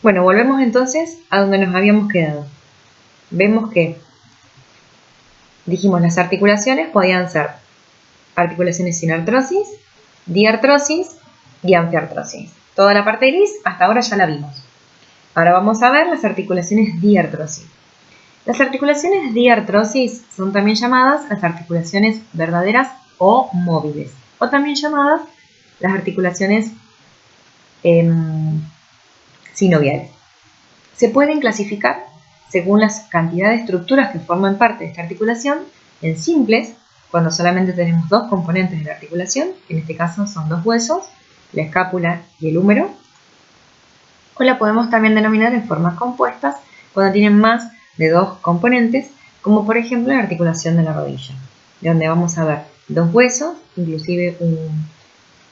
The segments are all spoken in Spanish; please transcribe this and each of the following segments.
Bueno, volvemos entonces a donde nos habíamos quedado. Vemos que dijimos las articulaciones podían ser articulaciones sin artrosis, diartrosis y anfiartrosis. Toda la parte gris hasta ahora ya la vimos. Ahora vamos a ver las articulaciones diartrosis. Las articulaciones diartrosis son también llamadas las articulaciones verdaderas o móviles, o también llamadas las articulaciones sinoviales. Se pueden clasificar según la cantidad de estructuras que forman parte de esta articulación en simples, cuando solamente tenemos dos componentes de la articulación, en este caso son dos huesos, la escápula y el húmero, o la podemos también denominar en formas compuestas cuando tienen más de dos componentes, como por ejemplo la articulación de la rodilla, donde vamos a ver dos huesos, inclusive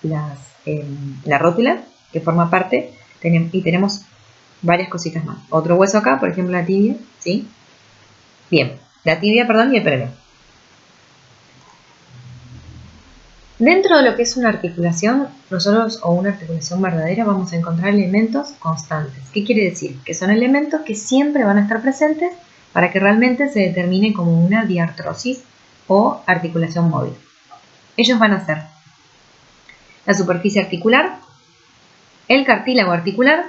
la rótula, que forma parte, y tenemos varias cositas más. Otro hueso acá, por ejemplo la tibia, ¿sí? Bien, la tibia, perdón, y el premio. Dentro de lo que es una articulación, nosotros, o una articulación verdadera, vamos a encontrar elementos constantes. ¿Qué quiere decir? Que son elementos que siempre van a estar presentes para que realmente se determine como una diartrosis o articulación móvil. Ellos van a ser la superficie articular, el cartílago articular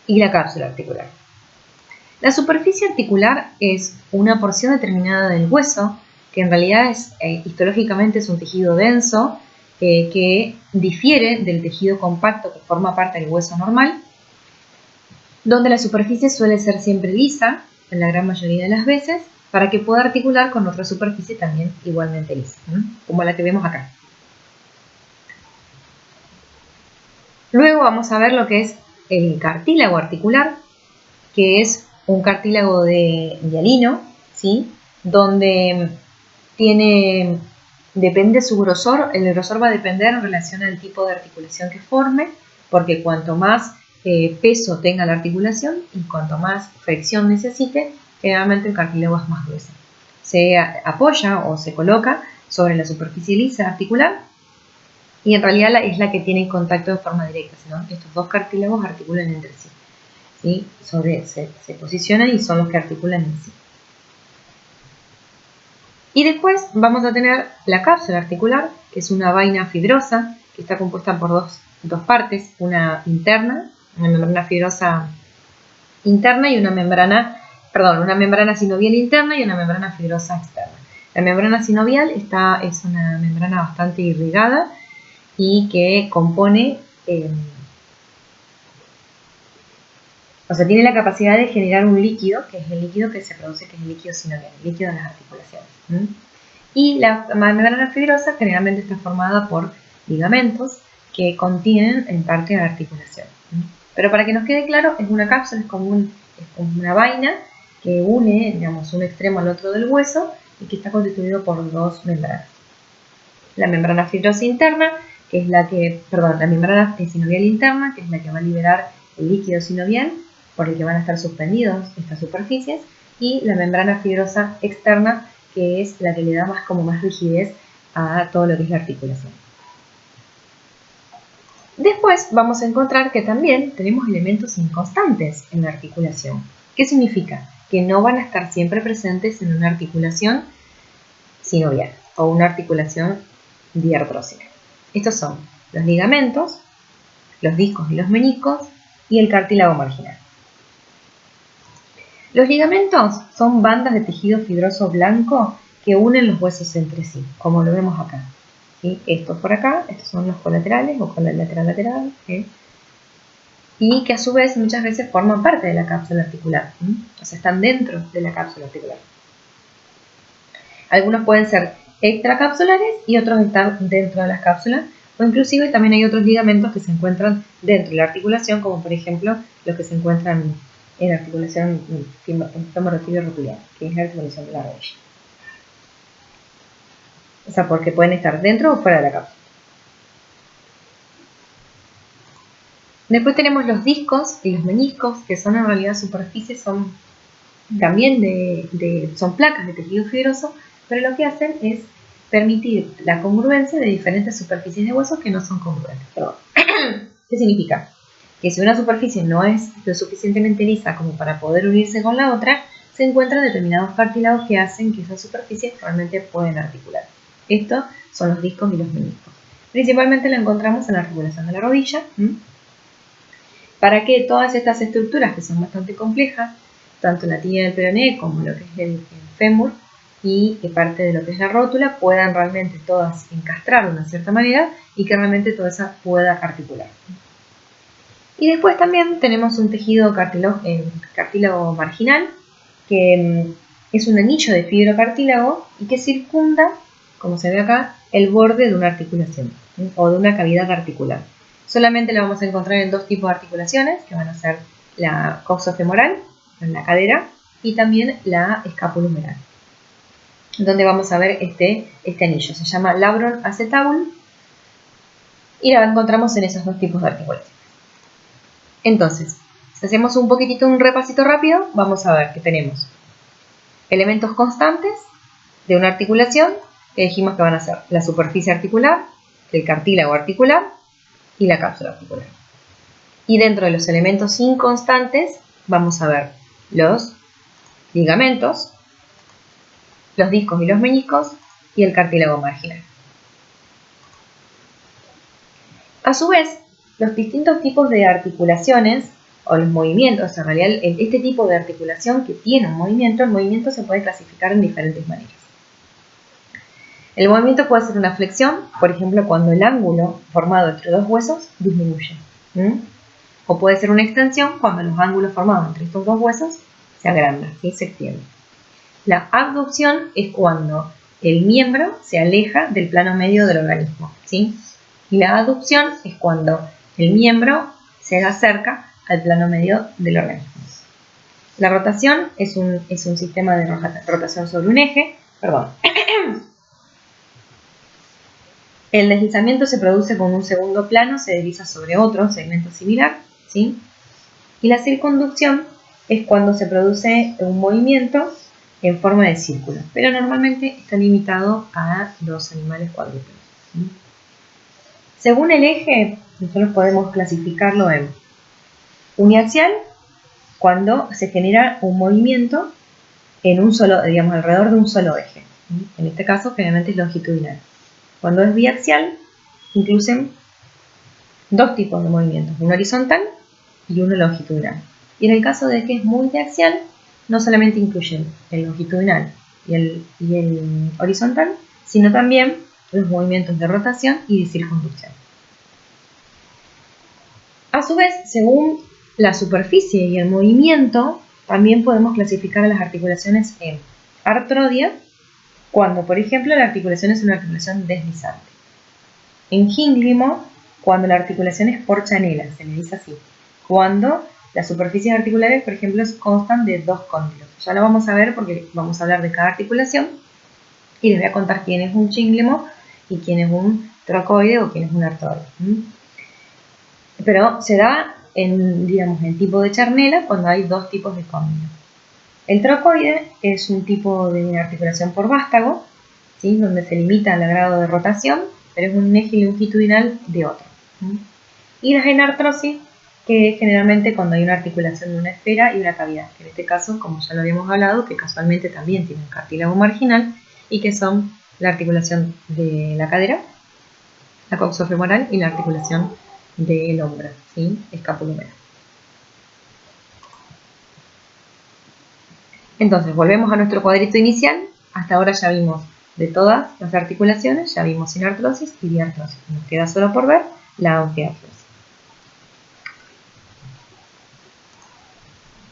y la cápsula articular. La superficie articular es una porción determinada del hueso, que en realidad histológicamente es un tejido denso, que difiere del tejido compacto que forma parte del hueso normal, donde la superficie suele ser siempre lisa, en la gran mayoría de las veces, para que pueda articular con otra superficie también igualmente lisa, como la que vemos acá. Luego vamos a ver lo que es el cartílago articular, que es un cartílago de hialino, ¿sí? Donde depende su grosor, el grosor va a depender en relación al tipo de articulación que forme, porque cuanto más peso tenga la articulación y cuanto más fricción necesite, generalmente el cartílago es más grueso. Se apoya o se coloca sobre la superficie lisa articular y en realidad es la que tiene contacto de forma directa, ¿no? Estos dos cartílagos articulan entre sí. ¿Sí? Se posicionan y son los que articulan en sí. Y después vamos a tener la cápsula articular, que es una vaina fibrosa, que está compuesta por dos partes, una interna, una membrana fibrosa interna y una membrana sinovial interna y una membrana fibrosa externa. La membrana sinovial es una membrana bastante irrigada y que compone tiene la capacidad de generar un líquido, que es el líquido que se produce, que es el líquido sinovial, el líquido de las articulaciones. Y la membrana fibrosa generalmente está formada por ligamentos que contienen en parte la articulación. Pero para que nos quede claro, es una cápsula, es como una vaina que une, digamos, un extremo al otro del hueso y que está constituido por dos membranas. La membrana fibrosa interna, que es la membrana sinovial interna, que es la que va a liberar el líquido sinovial, por el que van a estar suspendidos estas superficies, y la membrana fibrosa externa, que es la que le da más rigidez a todo lo que es la articulación. Después vamos a encontrar que también tenemos elementos inconstantes en la articulación. ¿Qué significa? Que no van a estar siempre presentes en una articulación sinovial o una articulación diartrósica. Estos son los ligamentos, los discos y los meniscos y el cartílago marginal. Los ligamentos son bandas de tejido fibroso blanco que unen los huesos entre sí, como lo vemos acá. ¿Sí? Estos por acá, estos son los colaterales o colateral-lateral, ¿sí? Y que a su vez muchas veces forman parte de la cápsula articular, o sea, están dentro de la cápsula articular. Algunos pueden ser extracapsulares y otros están dentro de las cápsulas, o inclusive también hay otros ligamentos que se encuentran dentro de la articulación, como por ejemplo los que se encuentran en la articulación femoral-rotuliana, que es la articulación de la rodilla. O sea, porque pueden estar dentro o fuera de la cápsula. Después tenemos los discos y los meniscos, que son en realidad superficies, son también son placas de tejido fibroso, pero lo que hacen es permitir la congruencia de diferentes superficies de huesos que no son congruentes. ¿Qué significa? que si una superficie no es lo suficientemente lisa como para poder unirse con la otra, se encuentran determinados cartílagos que hacen que esas superficies realmente pueden articular. Estos son los discos y los meniscos. Principalmente lo encontramos en la articulación de la rodilla, para que todas estas estructuras, que son bastante complejas, tanto la tibia del peroné como lo que es el fémur y parte de lo que es la rótula, puedan realmente todas encastrar de una cierta manera y que realmente toda esa pueda articular. Y después también tenemos un tejido cartílago marginal, que es un anillo de fibrocartílago y que circunda, como se ve acá, el borde de una articulación o de una cavidad articular. Solamente la vamos a encontrar en dos tipos de articulaciones, que van a ser la coxofemoral, en la cadera, y también la escapulohumeral, donde vamos a ver este anillo. Se llama labrum acetabulum y la encontramos en esos dos tipos de articulaciones. Entonces, si hacemos un repasito rápido, vamos a ver que tenemos elementos constantes de una articulación, que dijimos que van a ser la superficie articular, el cartílago articular y la cápsula articular. Y dentro de los elementos inconstantes vamos a ver los ligamentos, los discos y los meniscos y el cartílago marginal. A su vez, los distintos tipos de articulaciones o los movimientos, en realidad este tipo de articulación que tiene un movimiento, el movimiento se puede clasificar en diferentes maneras. El movimiento puede ser una flexión, por ejemplo, cuando el ángulo formado entre dos huesos disminuye. O puede ser una extensión cuando los ángulos formados entre estos dos huesos se agrandan, ¿sí? Se extienden. La abducción es cuando el miembro se aleja del plano medio del organismo, ¿sí? Y la aducción es cuando el miembro se acerca al plano medio del organismo. La rotación es un sistema de rotación sobre un eje. El deslizamiento se produce con un segundo plano, se desliza sobre otro segmento similar, ¿sí? Y la circunducción es cuando se produce un movimiento en forma de círculo, pero normalmente está limitado a los animales cuadrúpedos. Según el eje, nosotros podemos clasificarlo en uniaxial, cuando se genera un movimiento en un solo, digamos, alrededor de un solo eje. En este caso, generalmente es longitudinal. Cuando es biaxial, incluyen dos tipos de movimientos, uno horizontal y uno longitudinal. Y en el caso de que es multiaxial, no solamente incluyen el longitudinal y el horizontal, sino también los movimientos de rotación y de circunducción. A su vez, según la superficie y el movimiento, también podemos clasificar a las articulaciones en artrodia, cuando, por ejemplo, la articulación es una articulación deslizante. En gínglimo, cuando la articulación es por chanela, se le dice así. Cuando las superficies articulares, por ejemplo, constan de dos cóndilos. Ya lo vamos a ver porque vamos a hablar de cada articulación y les voy a contar quién es un gínglimo y quién es un trocoide o quién es un artroide. Pero se da en tipo de charnela cuando hay dos tipos de cóndilos. El trocoide es un tipo de articulación por vástago, ¿sí? Donde se limita al grado de rotación, pero es un eje longitudinal de otro. Y la enartrosis, que es generalmente cuando hay una articulación de una esfera y una cavidad, que en este caso, como ya lo habíamos hablado, que casualmente también tiene un cartílago marginal y que son la articulación de la cadera, la coxofemoral y la articulación del hombro, ¿sí? Escapulohumeral. Entonces, volvemos a nuestro cuadrito inicial. Hasta ahora ya vimos de todas las articulaciones, ya vimos sinartrosis y diartrosis. Nos queda solo por ver la anquiartrosis.